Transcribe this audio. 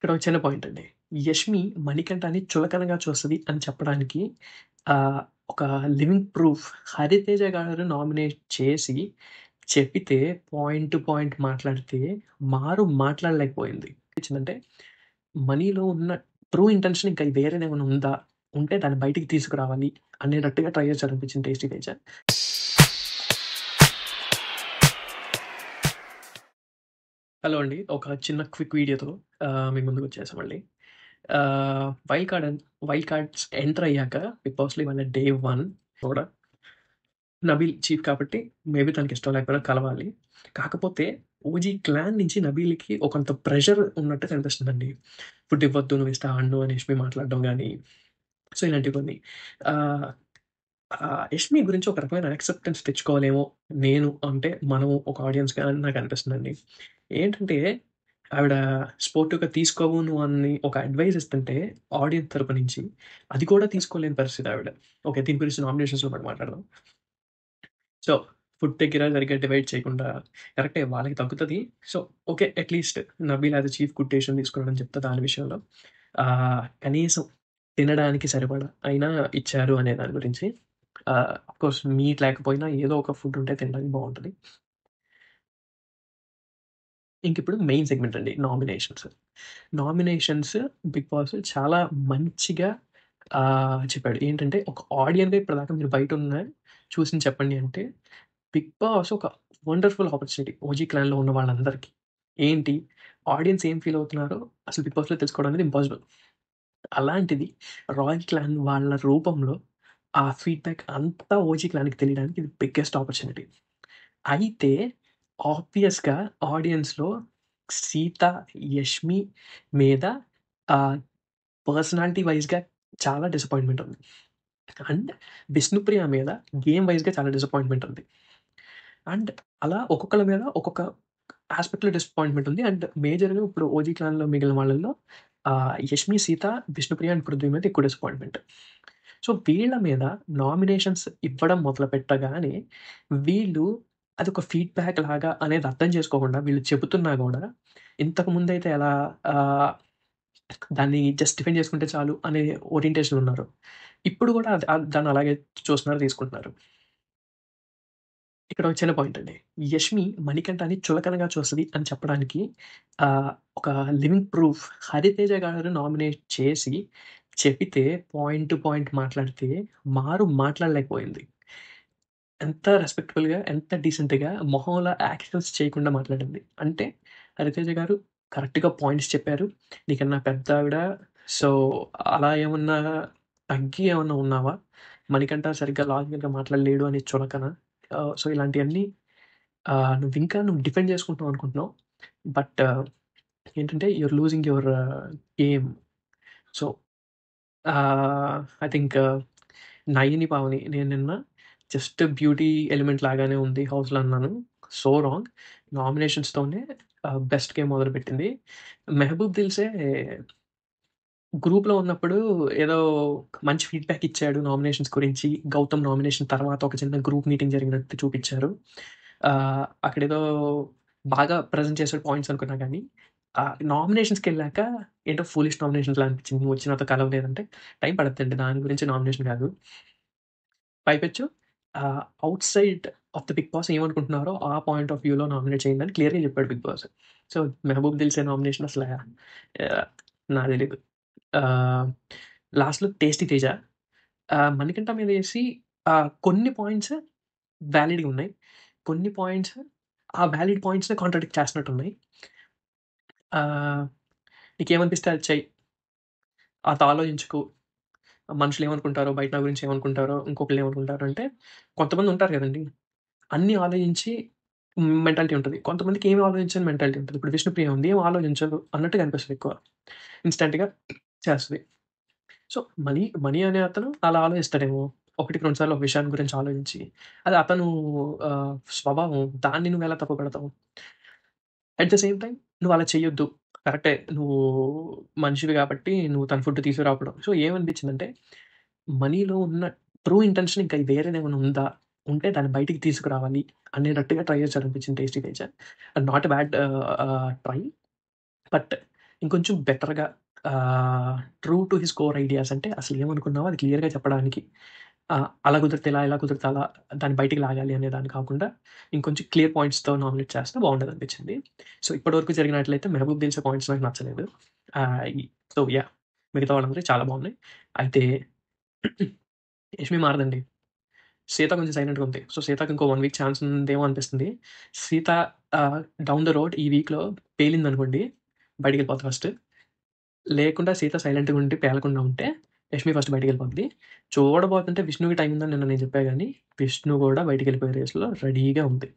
ఇక్కడ ఒక చిన్న పాయింట్ అండి. 'యష్మి' 'మణికంఠని' చులకనగా చూస్తది అని చెప్పడానికి ఒక లివింగ్ ప్రూఫ్ 'హరితేజ' గారు నామినేట్ చేసి, చెప్పితే పాయింట్ టు పాయింట్ మాట్లాడితే మాట్లాడలేకపోయింది. అనిపించిందంటే 'మణిలో' ఉన్న ట్రూ ఇంటెన్షన్ ఇంకా వేరేదేమైనా ఉందా? ఉంటే దాన్ని బయటికి తీసుకురావాలి అనేటట్టుగా ట్రై చేశారనిపించింది 'టేస్టీ తేజ'. హలో అండి. ఒక చిన్న క్విక్ వీడియోతో మీ ముందుకొచ్చేసా మళ్ళీ. వైల్డ్ కార్డ్స్ ఎంటర్ అయ్యాక 'బిగ్ బాస్‌లో' ఇవాళ డే 1 కూడా నబీల్ చీఫ్ కాబట్టి మేబీ తనకిష్టం లేకపోయినా కలవాలి. కాకపోతే ఓజీ క్లాన్ నుంచి నబీల్‌కి ఒకంత ప్రెషర్ ఉన్నట్టు కనిపిస్తుందండి. ఫుడ్ ఇవ్వద్దు, నువ్వు ఇస్తే ఆడను అని యష్మి మాట్లాడడం గాని, సో ఇలాంటివి కొన్ని. ఆహ్, యష్మి గురించి ఒక రకమైన యాక్సెప్టెన్స్ తెచ్చుకోవాలేమో అంటే మనం ఒక ఆడియన్స్‌గా అని నాకనిపిస్తుందండి. ఏంటంటే ఆవిడ స్పోర్టివ్‌గా తీసుకోవు నువ్వు అని ఒక అడ్వైస్ ఇస్తుంటే ఆడియన్స్ తరపు నుంచి అది కూడా తీసుకోలేని పరిస్థితి ఆవిడ. ఓకే. దీని గురించి నామినేషన్స్‌లో మనం మాట్లాడదాం. సో, ఫుడ్ దగ్గర సరిగ్గా డివైడ్ చేయకుండా కరెక్టే వాళ్ళకి తగ్గుతది. So, okay. At least Nabeel as a chief good decision తీసుకున్నాడని చెప్తా దాని విషయంలో. కనీసం తినడానికి సరిపడా అయినా ఇచ్చారు అనే దాని గురించి. ఆఫ్‌కోర్స్ మీట్ లేకపోయినా ఏదో ఒక ఫుడ్ ఉంటే తినడానికి బావుంటది. ఇంకిప్పుడు మెయిన్ సెగ్మెంట్ అండి నామినేషన్స్. నామినేషన్స్ 'బిగ్ బాస్' చాలా మంచిగా చెప్పాడు. ఏంటంటే ఒక ఆడియన్‌గా ఇప్పటిదాకా మీరు బయటున్న చూసింది చెప్పండి అంటే 'బిగ్ బాస్' ఒక వండర్‌ఫుల్ ఆపర్చునిటీ ఓజీ క్లాన్‌లో ఉన్న వాళ్ళందరికీ. ఏంటి ఆడియన్స్ ఏం ఫీల్ అవుతున్నారో అసలు 'బిగ్ బాస్‌లో' తెలుసుకోవడం అనేది ఇంపాసిబుల్. అలాంటిది రాయల్ క్లాన్ వాళ్ళ రూపంలో ఆ ఫీడ్‌బ్యాక్ అంతా ఓజీ క్లాన్‌కి తెలియడానికి ఇది బిగ్గెస్ట్ ఆపర్చునిటీ. అయితే ఆబ్వియస్‌గా ఆడియన్స్‌లో సీత, యష్మి మీద ఆహ్, పర్సనాలిటీ వైస్‌గా చాలా డిసప్పాయింట్‌మెంట్ ఉంది. అండ్ విష్ణుప్రియ మీద గేమ్ వైస్‌గా చాలా డిసప్పాయింట్‌మెంట్ ఉంది. అండ్ అలా ఒక్కొక్కళ్ళ మీద ఒక్కొక్క యాస్పెక్ట్‌లో డిసప్పాయింట్‌మెంట్ ఉంది. అండ్ మేజర్‌గా ఇప్పుడు ఓజీ క్లాన్‌లో మిగిలిన వాళ్ళలో యష్మి, సీత, విష్ణుప్రియ అండ్ పృథ్వీ మీద ఎక్కువ డిసప్పాయింట్‌మెంట్. సో, వీళ్ళ మీద నామినేషన్స్ ఇవ్వడం మొదలుపెట్టగానే వీళ్ళు అదొక ఫీడ్‌బ్యాక్ లాగా అనేది అర్థం చేసుకోకుండా వీళ్ళు చెబుతున్నా గూడా ఇంతకుముందైతే ఎలా ఆహ్, దాన్ని జస్ట్ డిఫెండ్ చేసుకుంటే చాలు అనే ఓరియంటేషన్‌లో ఉన్నారు. ఇప్పుడు గూడా దాన్ని అలాగే చూస్తున్నారు, తీసుకుంటున్నారు. ఇక్కడ ఒక చిన్న పాయింట్ అండి. 'యష్మి' 'మణికంఠని' చులకనగా చూస్తది అని చెప్పడానికి ఆహ్, ఒక లివింగ్ ప్రూఫ్ 'హరితేజ' గారు నామినేట్ చేసి, చెప్పితే పాయింట్ టు పాయింట్ మాట్లాడితే మాట్లాడలేకపోయింది. ఎంత రెస్పెక్టబుల్‌గా, ఎంత డీసెంట్‌గా మొహంలో యాక్షన్స్ చేయకుండా మాట్లాడింది. అంటే 'హరితేజ' గారు కరెక్ట్‌గా పాయింట్స్ చెప్పారు. నీకన్నా పెద్దావిడ. సో, అలా ఏమన్నా తగ్గి ఏమన్నా ఉన్నావా? 'మణికంఠ' సరిగ్గా లాజికల్‌గా మాట్లాడలేడు అని చులకన. సో, ఇలాంటియన్నీ నువ్వు డిఫెండ్ చేసుకుంటున్నావు అనుకుంటున్నావు. బట్ ఏంటంటే you're losing your game. So, I think 'Nayani Pavani' నేను నిన్న జస్ట్ బ్యూటీ ఎలిమెంట్ లాగానే ఉంది హౌస్‌లో అన్నాను. So wrong. నామినేషన్స్‌తోనే బెస్ట్ గేమ్ మొదలుపెట్టింది. 'మెహబూబ్ దిల్సే' గ్రూప్‌లో ఉన్నప్పుడు ఏదో మంచి ఫీడ్‌బ్యాక్ ఇచ్చాడు నామినేషన్స్ గురించి. 'గౌతమ్' నామినేషన్ తర్వాత ఒక చిన్న గ్రూప్ మీటింగ్ జరిగినట్టు చూపిచ్చారు. అక్కడేదో బాగా ప్రెజెంట్ చేసాడు పాయింట్స్ అనుకున్నా గానీ, నామినేషన్స్‌కెళ్ళాక ఏంటో ఫూలిష్ నామినేషన్స్‌లా అనిపిచ్చింది. నువ్వు వచ్చి నాతో కలవలేదంటే టైం పడద్దండి. దాని గురించి నామినేషన్ కాదు. పైపెచ్చు outside of the Bigg Boss ఏమనుకుంటున్నారో ఆ పాయింట్ ఆఫ్ వ్యూలో నామినేట్ చేయండి అని క్లియర్‌గా చెప్పాడు Bigg Boss. So, 'Mehaboob Dilse' nomination అసల నాకు తెలీదు. ఆహ్, లాస్ట్‌లో 'టేస్టీ తేజ' 'మణికంఠ' మీదేసి కొన్ని పాయింట్స్ వాలిడ్‌గా ఉన్నాయి. కొన్ని పాయింట్స్ ఆ వాలిడ్ పాయింట్స్‌ని కాంట్రాడిక్ట్ చేస్తున్నట్టున్నాయి. ఆహ్, నీకేమనిపిస్తే అది చెయి. అంత ఆలోచించకు. మనుషులేమనుకుంటారో, బయట నా గురించి ఏమనుకుంటారో, ఇంకొకళ్ళేమనుకుంటారో అంటే కొంతమందుంటారు గదండీ! అన్నీ ఆలోచించి మెంటాలిటీ ఉంటది. కొంతమందికి ఏమి ఆలోచించని మెంటాలిటీ ఉంటది. ఇప్పుడు 'విష్ణుప్రియ' ఉంది. ఏం ఆలోచించదు అన్నట్టుగా అనిపిస్తది ఎక్కువ. ఇన్‌స్టాంట్‌గా చేస్తది. సో, మనీ అనే అతను అలా ఆలోచిస్తాడేమో. ఒకటికి 2 సార్లు ఒక విషయాన్ని గురించి ఆలోచించి, అది అతను స్వభావం. దాన్ని నువ్వెలా తప్పుపడతావు? అట్ ద సేమ్ టైమ్ నువ్వలా చెయ్యొద్దు. కరెక్టే. నువ్వు మనిషివి గాబట్టి నువ్వు తన ఫుడ్ తీసుకురాకపోవడం. సో, ఏమనిపించిందంటే, మనీలో ఉన్న ట్రూ ఇంటెన్షన్ ఇంకా వేరేదేమైనా ఉందా? ఉంటే దాన్ని బయటికి తీసుకురావాలి అనేటట్టుగా ట్రై చేశాడనిపించింది 'Tasty Teja.' Not a bad try. But ఇంకొంచెం బెటర్‌గా true to his core ideas అంటే అసలు ఏమనుకున్నావో అది క్లియర్‌గా చెప్పడానికి అలా కుదిరితే ఇలా, ఇలా కుదిరితే అలా దాన్ని బయటికి లాగాలి అనే దాన్ని కాకుండా ఇంకొంచెం క్లియర్ పాయింట్స్‌తో నామినేట్ చేస్తే బాగుండదనిపించింది. సో, ఇప్పటివరకు జరిగినట్లయితే 'మెహబూబ్ దిల్‌సే' పాయింట్స్ నాకు నచ్చలేదు. So, yeah! మిగతా వాళ్ళందరివి చాలా బాగున్నాయి. అయితే 'యష్మి' మారదండి. 'సీత' కొంచెం సైలెంట్‌గా ఉంది. సో, 'సీతకి' ఇంకో 1 వీక్ ఛాన్స్ ఉందేమో అనిపిస్తుంది. 'సీత' డౌన్ ద రోడ్ ఈ వీక్‌లో పేలిందనుకోండి బయటికెళ్ళిపోద్ది ఫస్ట్. లేకుండా 'సీత' సైలెంట్‌గా ఉండి పేలకుండా ఉంటే 'యష్మి' ఫస్ట్ బయటికెళ్ళిపోద్ది. చూడబోతుంటే 'విష్ణుకి' టైం ఉందని నిన్న నేను చెప్పా గానీ 'విష్ణు' కూడా బయటికెళ్ళిపోయే రేస్‌లో రెడీగా ఉంది.